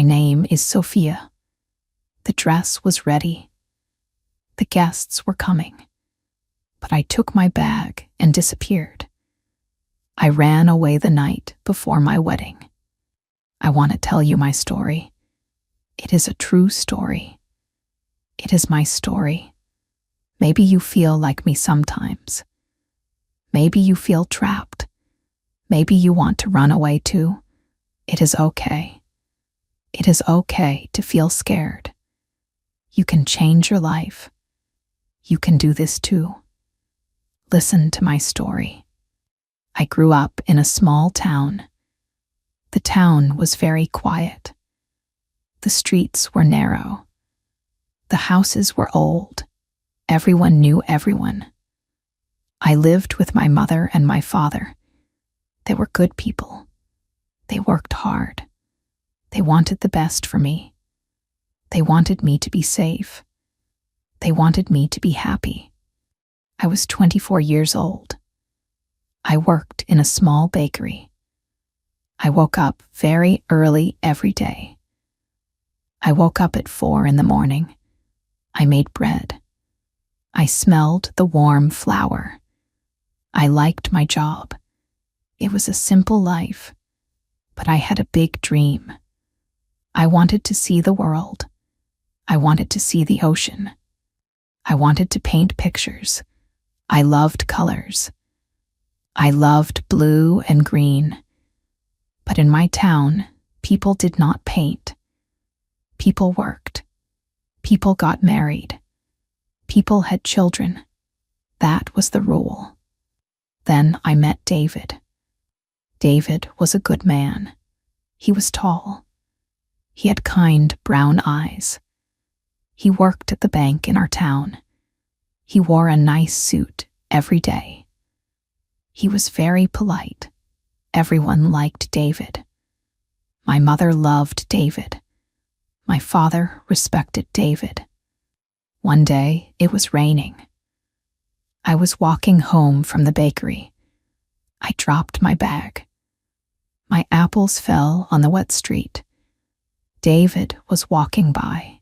name is Sophia. The dress was ready. The guests were coming. But I took my bag and disappeared. I ran away the night before my wedding. I want to tell you my story. It is a true story. It is my story. Maybe you feel like me sometimes. Maybe you feel trapped. Maybe you want to run away too. It is okay. It is okay to feel scared. You can change your life. You can do this too. Listen to my story. I grew up in a small town. The town was very quiet. The streets were narrow. The houses were old. Everyone knew everyone. I lived with my mother and my father. They were good people. They worked hard. They wanted the best for me. They wanted me to be safe. They wanted me to be happy. I was 24 years old. I worked in a small bakery. I woke up very early every day. I woke up at 4 in the morning. I made bread. I smelled the warm flour. I liked my job. It was a simple life, but I had a big dream. I wanted to see the world. I wanted to see the ocean. I wanted to paint pictures. I loved colors. I loved blue and green. But in my town, people did not paint. People worked. People got married. People had children. That was the rule. Then I met David. David was a good man. He was tall. He had kind brown eyes. He worked at the bank in our town. He wore a nice suit every day. He was very polite. Everyone liked David. My mother loved David. My father respected David. One day, it was raining. I was walking home from the bakery. I dropped my bag. My apples fell on the wet street. David was walking by.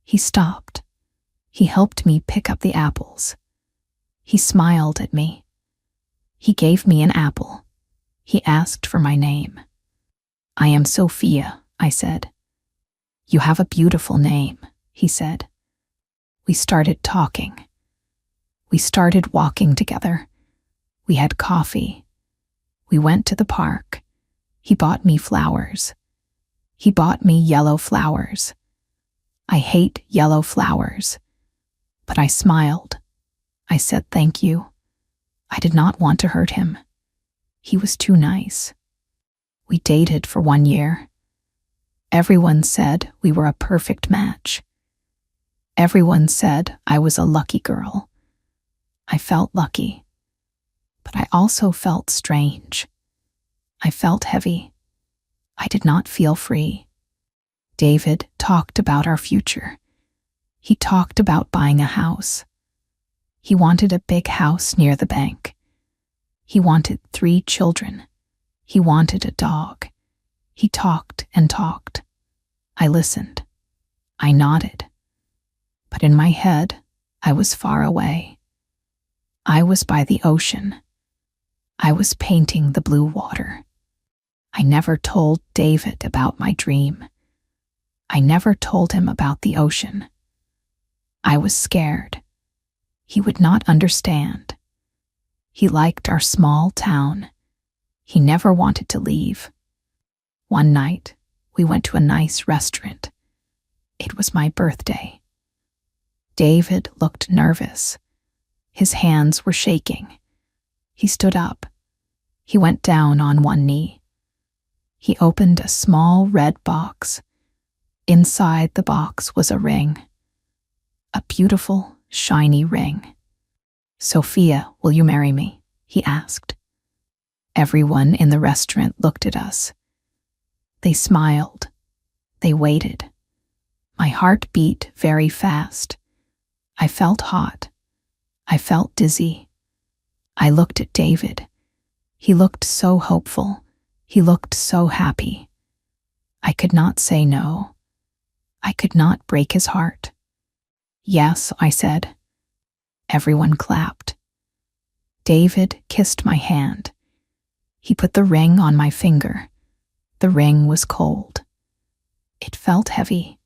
He stopped. He helped me pick up the apples. He smiled at me. He gave me an apple. He asked for my name. "I am Sophia," I said. "You have a beautiful name," he said. We started talking. We started walking together. We had coffee. We went to the park. He bought me flowers. He bought me yellow flowers. I hate yellow flowers. But I smiled. I said thank you. I did not want to hurt him. He was too nice. We dated for 1 year. Everyone said we were a perfect match. Everyone said I was a lucky girl. I felt lucky. But I also felt strange. I felt heavy. I did not feel free. David talked about our future. He talked about buying a house. He wanted a big house near the bank. He wanted 3 children. He wanted a dog. He talked and talked. I listened. I nodded. But in my head, I was far away. I was by the ocean. I was painting the blue water. I never told David about my dream. I never told him about the ocean. I was scared. He would not understand. He liked our small town. He never wanted to leave. One night, we went to a nice restaurant. It was my birthday. David looked nervous. His hands were shaking. He stood up. He went down on one knee. He opened a small red box. Inside the box was a ring. A beautiful, shiny ring. "Sophia, will you marry me?" he asked. Everyone in the restaurant looked at us. They smiled. They waited. My heart beat very fast. I felt hot. I felt dizzy. I looked at David. He looked so hopeful. He looked so happy. I could not say no. I could not break his heart. Yes, I said. Everyone clapped. David kissed my hand. He put the ring on my finger. The ring was cold. It felt heavy.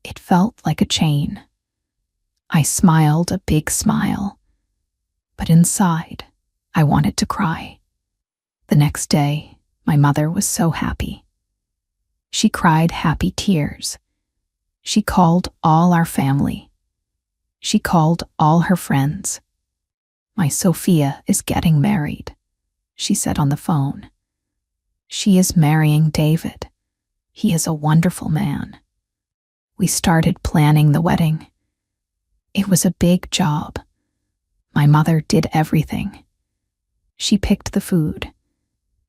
It felt like a chain. I smiled a big smile, but inside, I wanted to cry. The next day, my mother was so happy. She cried happy tears. She called all our family. She called all her friends. My Sophia is getting married, she said on the phone. She is marrying David. He is a wonderful man. We started planning the wedding. It was a big job. My mother did everything. She picked the food.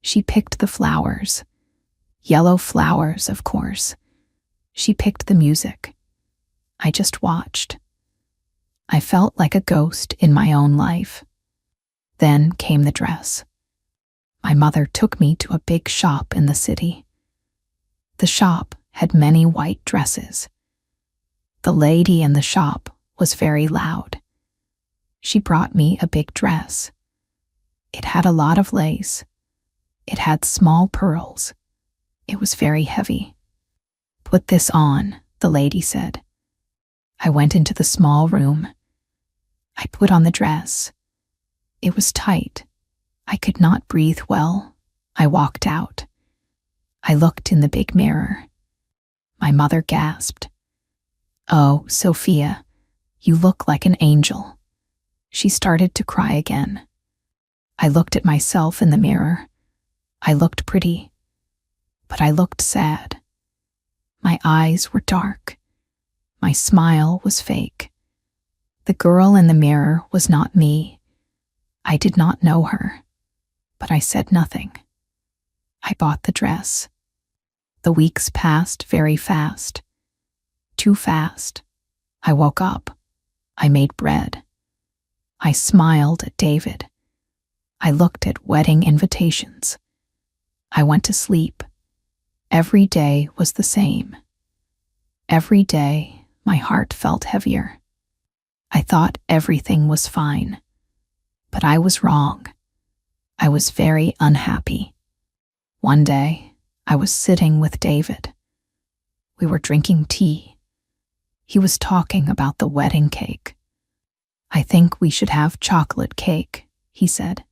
She picked the flowers. Yellow flowers, of course. She picked the music. I just watched. I felt like a ghost in my own life. Then came the dress. My mother took me to a big shop in the city. The shop had many white dresses. The lady in the shop was very loud. She brought me a big dress. It had a lot of lace. It had small pearls. It was very heavy. Put this on, the lady said. I went into the small room. I put on the dress. It was tight. I could not breathe well. I walked out. I looked in the big mirror. My mother gasped. Oh, Sophia, you look like an angel. She started to cry again. I looked at myself in the mirror. I looked pretty, but I looked sad. My eyes were dark. My smile was fake. The girl in the mirror was not me. I did not know her, but I said nothing. I bought the dress. The weeks passed very fast. Too fast. I woke up. I made bread. I smiled at David. I looked at wedding invitations. I went to sleep. Every day was the same. Every day, my heart felt heavier. I thought everything was fine, but I was wrong. I was very unhappy. One day, I was sitting with David. We were drinking tea. He was talking about the wedding cake. I think we should have chocolate cake, he said.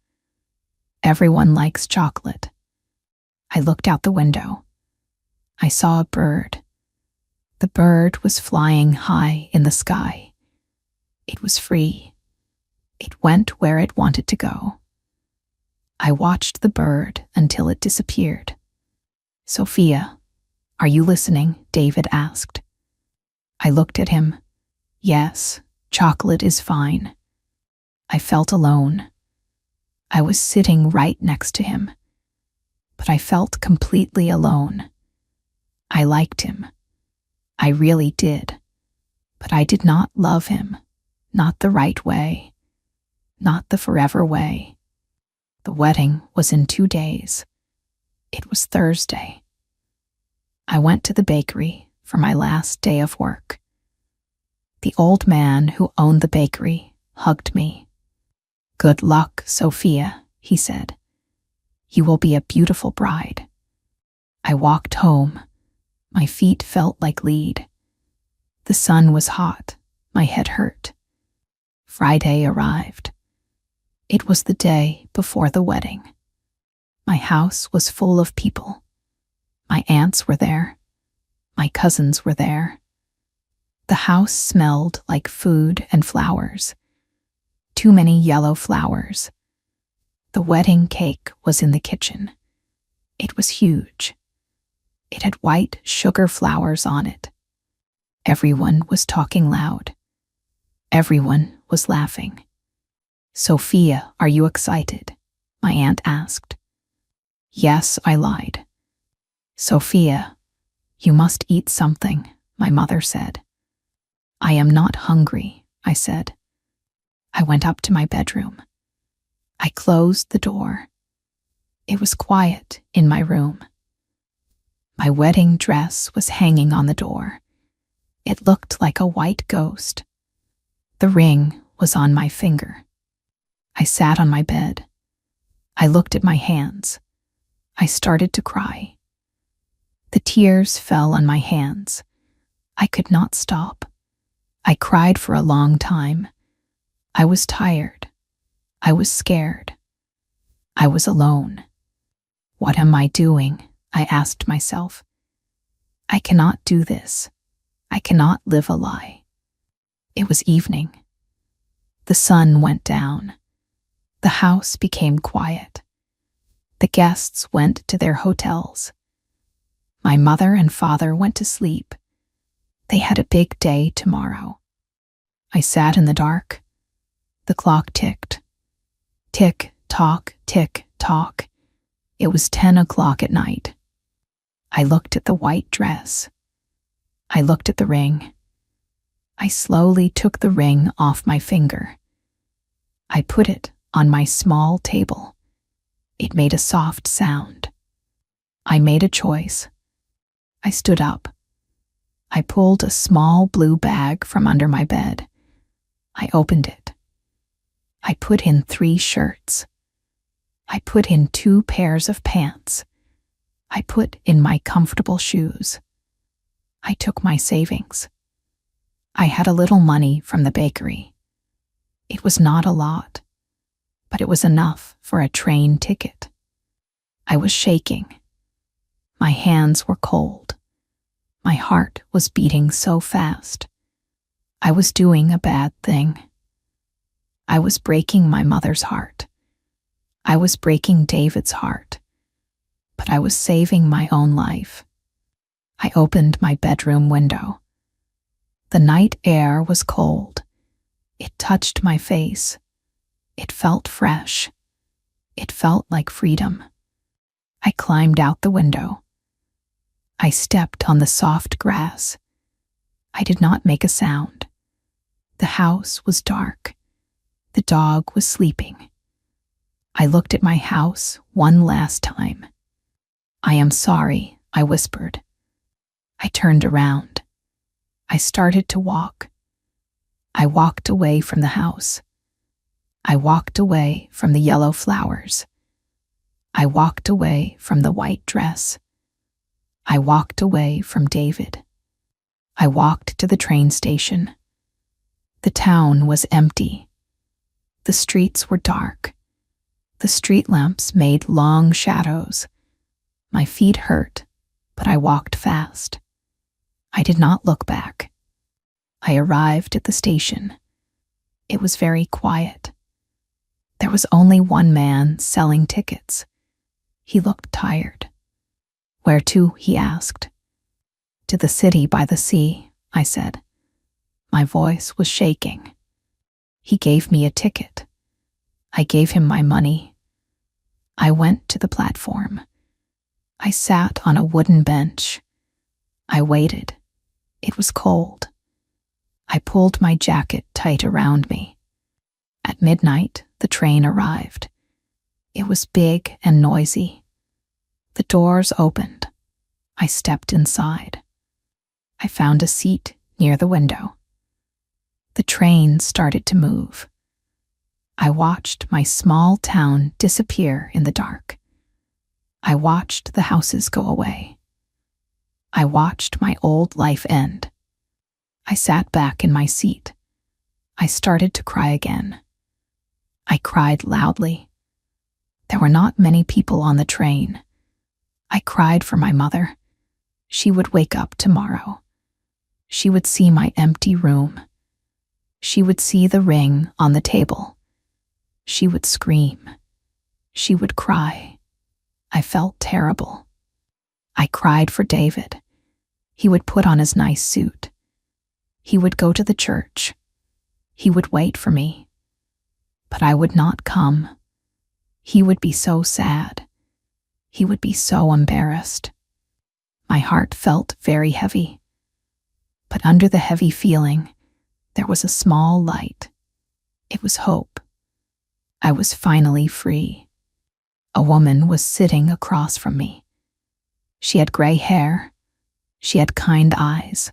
Everyone likes chocolate. I looked out the window. I saw a bird. The bird was flying high in the sky. It was free. It went where it wanted to go. I watched the bird until it disappeared. Sophia, are you listening? David asked. I looked at him. Yes, chocolate is fine. I felt alone. I was sitting right next to him, but I felt completely alone. I liked him. I really did, but I did not love him, not the right way, not the forever way. The wedding was in 2 days. It was Thursday. I went to the bakery for my last day of work. The old man who owned the bakery hugged me. Good luck, Sophia, he said. You will be a beautiful bride. I walked home. My feet felt like lead. The sun was hot. My head hurt. Friday arrived. It was the day before the wedding. My house was full of people. My aunts were there. My cousins were there. The house smelled like food and flowers. Too many yellow flowers. The wedding cake was in the kitchen. It was huge. It had white sugar flowers on it. Everyone was talking loud. Everyone was laughing. Sophia, are you excited? My aunt asked. Yes, I lied. Sophia, you must eat something, my mother said. I am not hungry, I said. I went up to my bedroom. I closed the door. It was quiet in my room. My wedding dress was hanging on the door. It looked like a white ghost. The ring was on my finger. I sat on my bed. I looked at my hands. I started to cry. The tears fell on my hands. I could not stop. I cried for a long time. I was tired. I was scared. I was alone. What am I doing? I asked myself. I cannot do this. I cannot live a lie. It was evening. The sun went down. The house became quiet. The guests went to their hotels. My mother and father went to sleep. They had a big day tomorrow. I sat in the dark. The clock ticked. Tick, tock, tick, tock. It was 10 o'clock at night. I looked at the white dress. I looked at the ring. I slowly took the ring off my finger. I put it on my small table. It made a soft sound. I made a choice. I stood up. I pulled a small blue bag from under my bed. I opened it. I put in 3 shirts. I put in 2 pairs of pants. I put in my comfortable shoes. I took my savings. I had a little money from the bakery. It was not a lot, but it was enough for a train ticket. I was shaking. My hands were cold. My heart was beating so fast. I was doing a bad thing. I was breaking my mother's heart. I was breaking David's heart. But I was saving my own life. I opened my bedroom window. The night air was cold. It touched my face. It felt fresh. It felt like freedom. I climbed out the window. I stepped on the soft grass. I did not make a sound. The house was dark. The dog was sleeping. I looked at my house one last time. I am sorry, I whispered. I turned around. I started to walk. I walked away from the house. I walked away from the yellow flowers. I walked away from the white dress. I walked away from David. I walked to the train station. The town was empty. The streets were dark. The street lamps made long shadows. My feet hurt, but I walked fast. I did not look back. I arrived at the station. It was very quiet. There was only one man selling tickets. He looked tired. Where to? He asked. To the city by the sea, I said. My voice was shaking. He gave me a ticket. I gave him my money. I went to the platform. I sat on a wooden bench. I waited. It was cold. I pulled my jacket tight around me. At midnight, the train arrived. It was big and noisy. The doors opened. I stepped inside. I found a seat near the window. The train started to move. I watched my small town disappear in the dark. I watched the houses go away. I watched my old life end. I sat back in my seat. I started to cry again. I cried loudly. There were not many people on the train. I cried for my mother. She would wake up tomorrow. She would see my empty room. She would see the ring on the table. She would scream. She would cry. I felt terrible. I cried for David. He would put on his nice suit. He would go to the church. He would wait for me. But I would not come. He would be so sad. He would be so embarrassed. My heart felt very heavy. But under the heavy feeling, there was a small light. It was hope. I was finally free. A woman was sitting across from me. She had gray hair. She had kind eyes.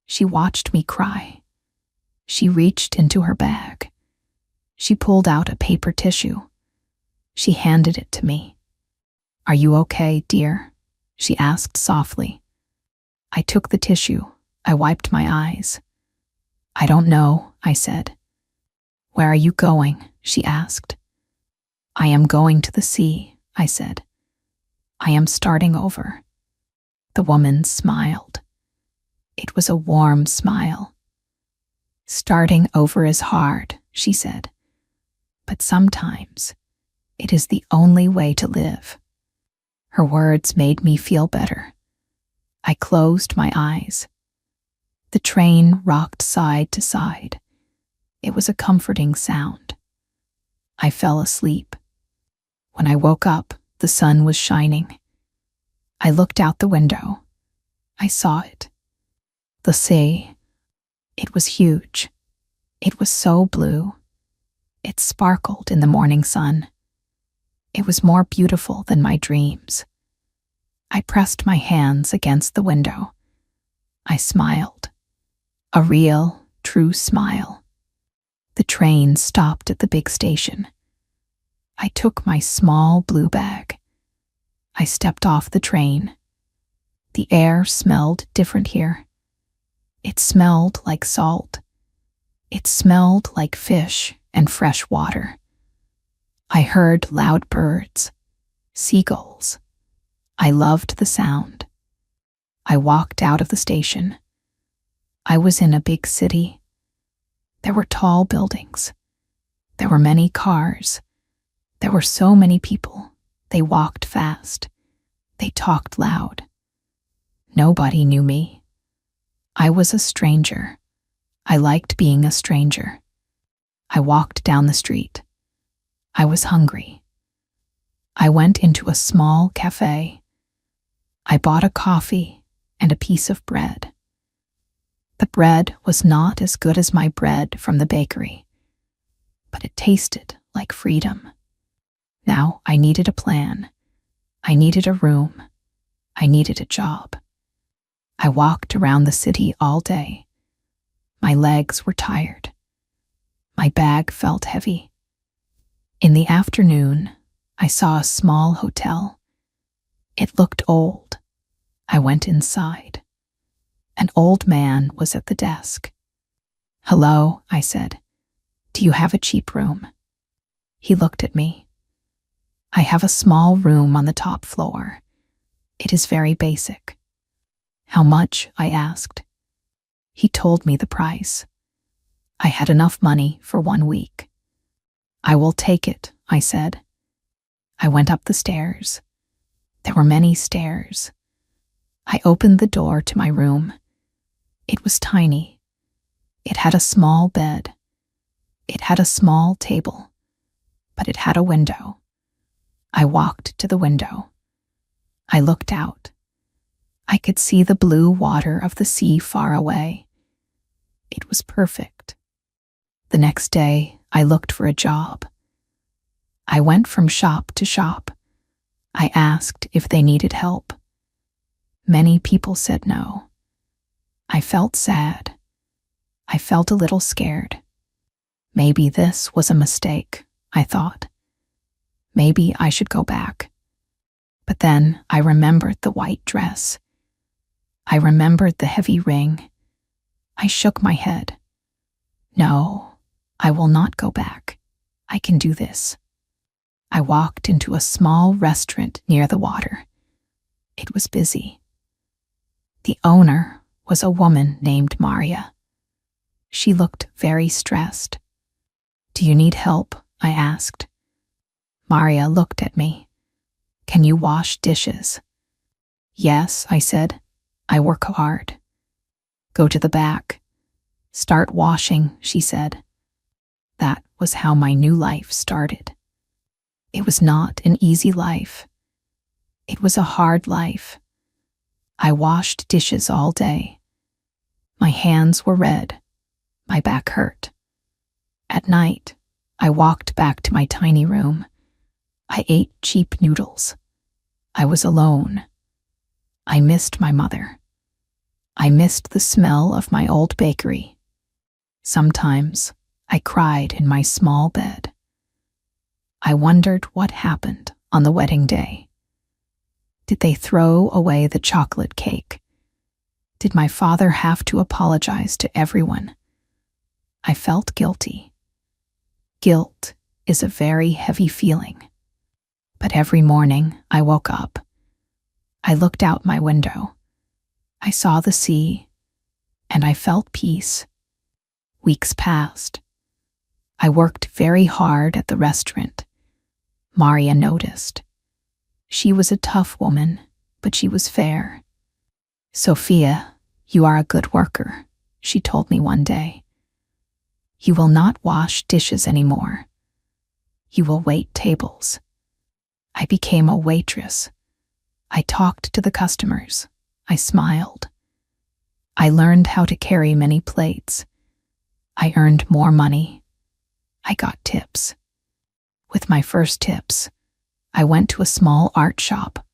She watched me cry. She reached into her bag. She pulled out a paper tissue. She handed it to me. "Are you okay, dear?" she asked softly. I took the tissue. I wiped my eyes. "I don't know," I said. "Where are you going?" she asked. "I am going to the sea," I said. "I am starting over." The woman smiled. It was a warm smile. "Starting over is hard," she said, "but sometimes it is the only way to live." Her words made me feel better. I closed my eyes. The train rocked side to side. It was a comforting sound. I fell asleep. When I woke up, the sun was shining. I looked out the window. I saw it. The sea. It was huge. It was so blue. It sparkled in the morning sun. It was more beautiful than my dreams. I pressed my hands against the window. I smiled. A real, true smile. The train stopped at the big station. I took my small blue bag. I stepped off the train. The air smelled different here. It smelled like salt. It smelled like fish and fresh water. I heard loud birds, seagulls. I loved the sound. I walked out of the station. I was in a big city. There were tall buildings. There were many cars. There were so many people. They walked fast. They talked loud. Nobody knew me. I was a stranger. I liked being a stranger. I walked down the street. I was hungry. I went into a small cafe. I bought a coffee and a piece of bread. The bread was not as good as my bread from the bakery, but it tasted like freedom. Now I needed a plan. I needed a room. I needed a job. I walked around the city all day. My legs were tired. My bag felt heavy. In the afternoon, I saw a small hotel. It looked old. I went inside. An old man was at the desk. "Hello," I said. "Do you have a cheap room?" He looked at me. "I have a small room on the top floor. It is very basic." "How much?" I asked. He told me the price. I had enough money for 1 week. "I will take it," I said. I went up the stairs. There were many stairs. I opened the door to my room. It was tiny. It had a small bed. It had a small table, but it had a window. I walked to the window. I looked out. I could see the blue water of the sea far away. It was perfect. The next day, I looked for a job. I went from shop to shop. I asked if they needed help. Many people said no. I felt sad. I felt a little scared. Maybe this was a mistake, I thought. Maybe I should go back. But then I remembered the white dress. I remembered the heavy ring. I shook my head. No, I will not go back. I can do this. I walked into a small restaurant near the water. It was busy. The owner was a woman named Maria. She looked very stressed. "Do you need help?" I asked. Maria looked at me. "Can you wash dishes?" "Yes," I said. "I work hard." "Go to the back. Start washing," she said. That was how my new life started. It was not an easy life. It was a hard life. I washed dishes all day. My hands were red. My back hurt. At night, I walked back to my tiny room. I ate cheap noodles. I was alone. I missed my mother. I missed the smell of my old bakery. Sometimes I cried in my small bed. I wondered what happened on the wedding day. Did they throw away the chocolate cake? Did my father have to apologize to everyone? I felt guilty. Guilt is a very heavy feeling. But every morning I woke up. I looked out my window. I saw the sea, and I felt peace. Weeks passed. I worked very hard at the restaurant. Maria noticed. She was a tough woman, but she was fair. "Sophia, you are a good worker," she told me one day. "You will not wash dishes anymore. You will wait tables." I became a waitress. I talked to the customers. I smiled. I learned how to carry many plates. I earned more money. I got tips. With my first tips, I went to a small art shop.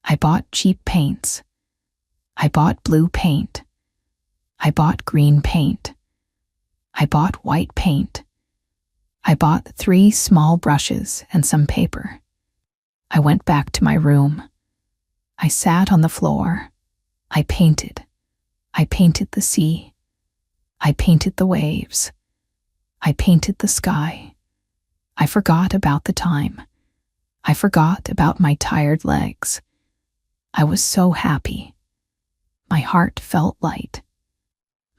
I bought cheap paints. I bought blue paint. I bought green paint. I bought white paint. I bought 3 small brushes and some paper. I went back to my room. I sat on the floor. I painted. I painted the sea. I painted the waves. I painted the sky. I forgot about the time. I forgot about my tired legs. I was so happy. My heart felt light.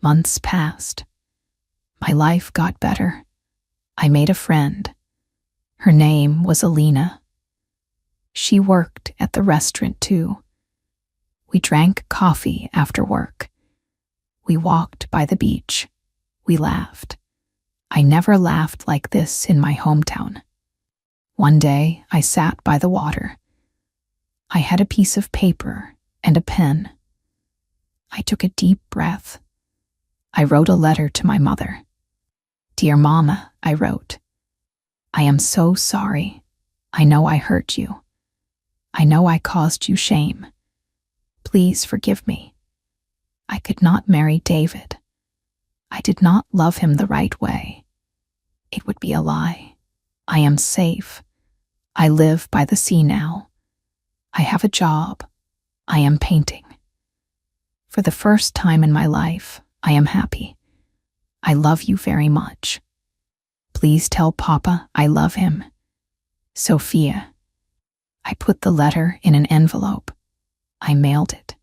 Months passed. My life got better. I made a friend. Her name was Alina. She worked at the restaurant too. We drank coffee after work. We walked by the beach. We laughed. I never laughed like this in my hometown. One day, I sat by the water. I had a piece of paper and a pen. I took a deep breath. I wrote a letter to my mother. "Dear Mama," I wrote, "I am so sorry. I know I hurt you. I know I caused you shame. Please forgive me. I could not marry David. I did not love him the right way. It would be a lie. I am safe. I live by the sea now. I have a job. I am painting. For the first time in my life, I am happy. I love you very much. Please tell Papa I love him. Sophia." I put the letter in an envelope. I mailed it.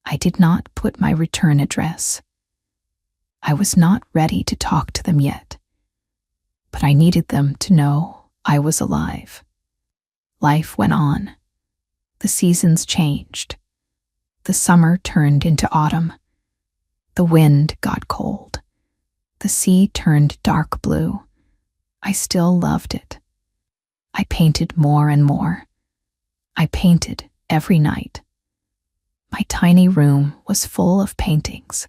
I did not put my return address. I was not ready to talk to them yet, but I needed them to know I was alive. Life went on. The seasons changed. The summer turned into autumn. The wind got cold. The sea turned dark blue. I still loved it. I painted more and more. I painted every night. My tiny room was full of paintings.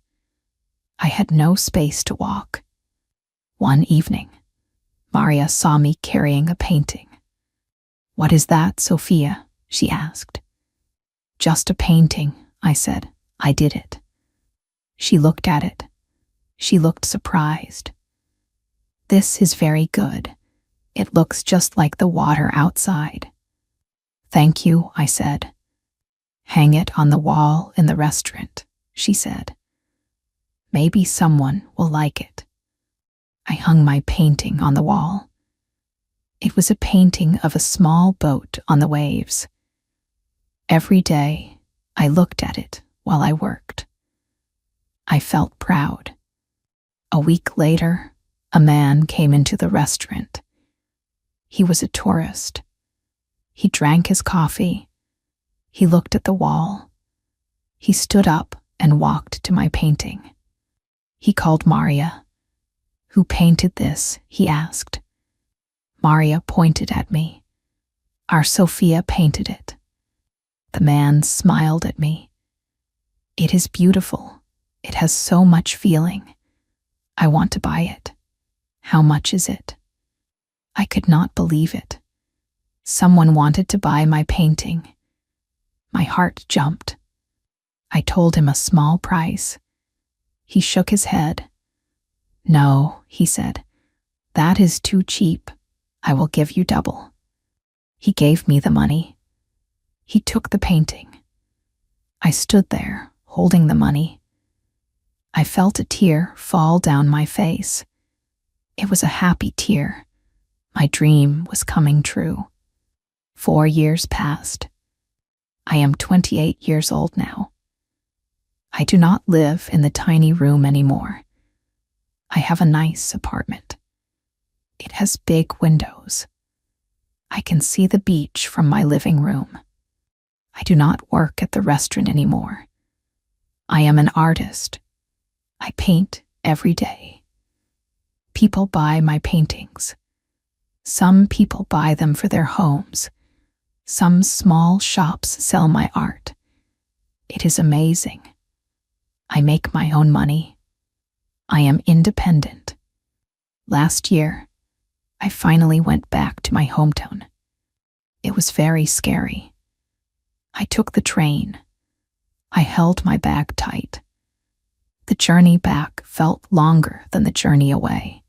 I had no space to walk. One evening, Maria saw me carrying a painting. "What is that, Sophia?" she asked. "Just a painting," I said. "I did it." She looked at it. She looked surprised. "This is very good. It looks just like the water outside." "Thank you," I said. "Hang it on the wall in the restaurant," she said. "Maybe someone will like it." I hung my painting on the wall. It was a painting of a small boat on the waves. Every day, I looked at it while I worked. I felt proud. A week later, a man came into the restaurant. He was a tourist. He drank his coffee. He looked at the wall. He stood up and walked to my painting. He called Maria. "Who painted this?" he asked. Maria pointed at me. "Our Sophia painted it." The man smiled at me. "It is beautiful. It has so much feeling. I want to buy it. How much is it?" I could not believe it. Someone wanted to buy my painting. My heart jumped. I told him a small price. He shook his head. "No," he said, "that is too cheap. I will give you double." He gave me the money. He took the painting. I stood there, holding the money. I felt a tear fall down my face. It was a happy tear. My dream was coming true. 4 years passed. I am 28 years old now. I do not live in the tiny room anymore. I have a nice apartment. It has big windows. I can see the beach from my living room. I do not work at the restaurant anymore. I am an artist. I paint every day. People buy my paintings. Some people buy them for their homes. Some small shops sell my art. It is amazing. I make my own money. I am independent. Last year, I finally went back to my hometown. It was very scary. I took the train. I held my bag tight. The journey back felt longer than the journey away.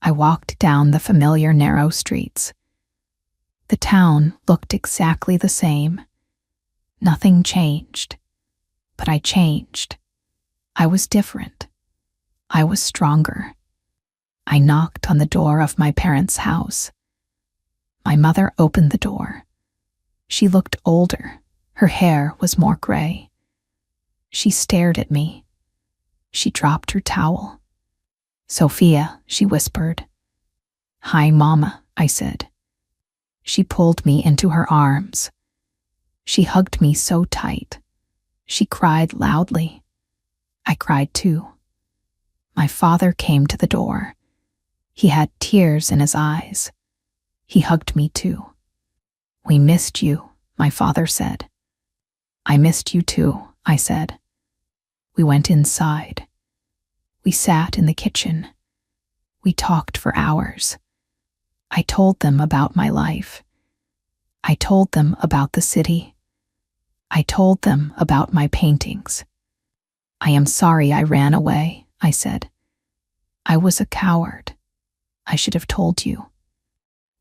I walked down the familiar narrow streets. The town looked exactly the same. Nothing changed. But I changed. I was different. I was stronger. I knocked on the door of my parents' house. My mother opened the door. She looked older. Her hair was more gray. She stared at me. She dropped her towel. "Sophia," she whispered. "Hi, Mama," I said. She pulled me into her arms. She hugged me so tight. She cried loudly. I cried too. My father came to the door. He had tears in his eyes. He hugged me too. "We missed you," my father said. "I missed you too," I said. We went inside. We sat in the kitchen. We talked for hours. I told them about my life. I told them about the city. I told them about my paintings. "I am sorry I ran away," I said. "I was a coward. I should have told you."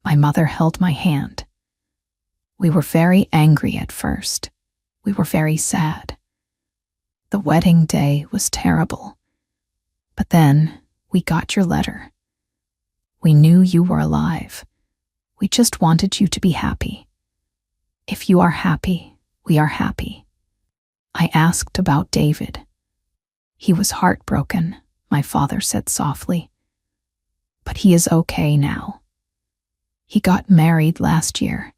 My mother held my hand. We were very angry at first. We were very sad. The wedding day was terrible. But then we got your letter. We knew you were alive. We just wanted you to be happy. If you are happy, we are happy. I asked about David. He was heartbroken, my father said softly. But he is okay now. He got married last year.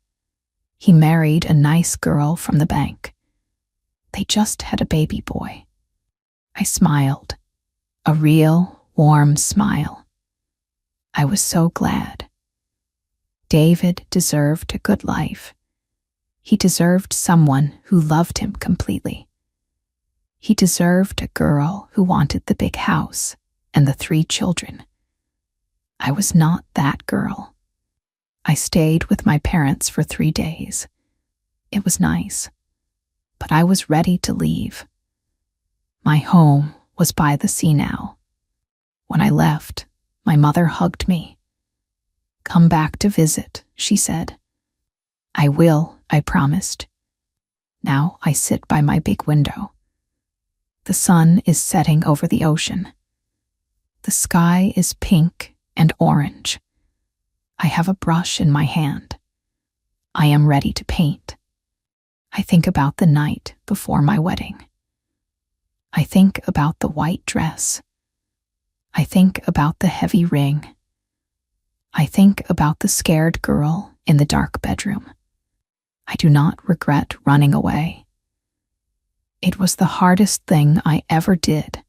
He married a nice girl from the bank. They just had a baby boy. I smiled, a real, warm smile. I was so glad. David deserved a good life. He deserved someone who loved him completely. He deserved a girl who wanted the big house and the 3 children. I was not that girl. I stayed with my parents for 3 days. It was nice, but I was ready to leave. My home was by the sea now. When I left, my mother hugged me. "Come back to visit," she said. "I will," I promised. Now I sit by my big window. The sun is setting over the ocean. The sky is pink and orange. I have a brush in my hand. I am ready to paint. I think about the night before my wedding. I think about the white dress. I think about the heavy ring. I think about the scared girl in the dark bedroom. I do not regret running away. It was the hardest thing I ever did.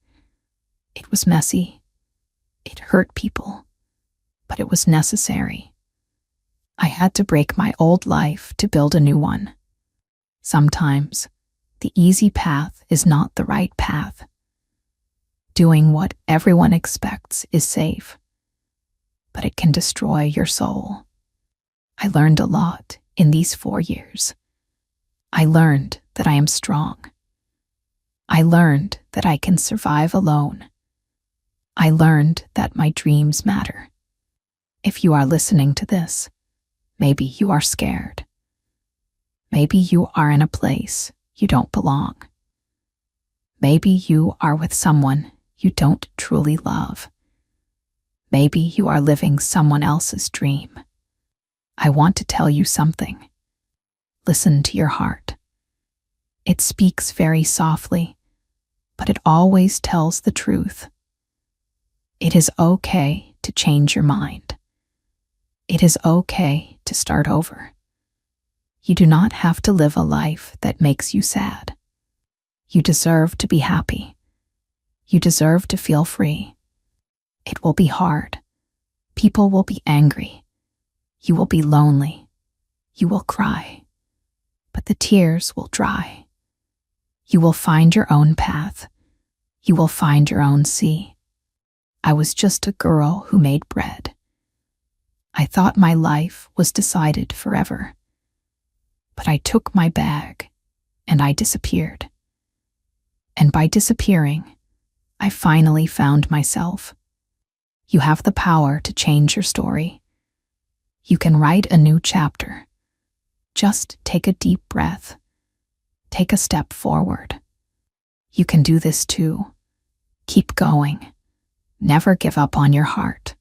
It was messy. It hurt people, but it was necessary. I had to break my old life to build a new one. Sometimes, the easy path is not the right path. Doing what everyone expects is safe, but it can destroy your soul. I learned a lot in these 4 years. I learned that I am strong. I learned that I can survive alone. I learned that my dreams matter. If you are listening to this, maybe you are scared. Maybe you are in a place you don't belong. Maybe you are with someone you don't truly love. Maybe you are living someone else's dream. I want to tell you something. Listen to your heart. It speaks very softly, but it always tells the truth. It is okay to change your mind. It is okay to start over. You do not have to live a life that makes you sad. You deserve to be happy. You deserve to feel free. It will be hard. People will be angry. You will be lonely. You will cry. But the tears will dry. You will find your own path. You will find your own sea. I was just a girl who made bread. I thought my life was decided forever. But I took my bag and I disappeared. And by disappearing, I finally found myself. You have the power to change your story. You can write a new chapter. Just take a deep breath. Take a step forward. You can do this too. Keep going. Never give up on your heart.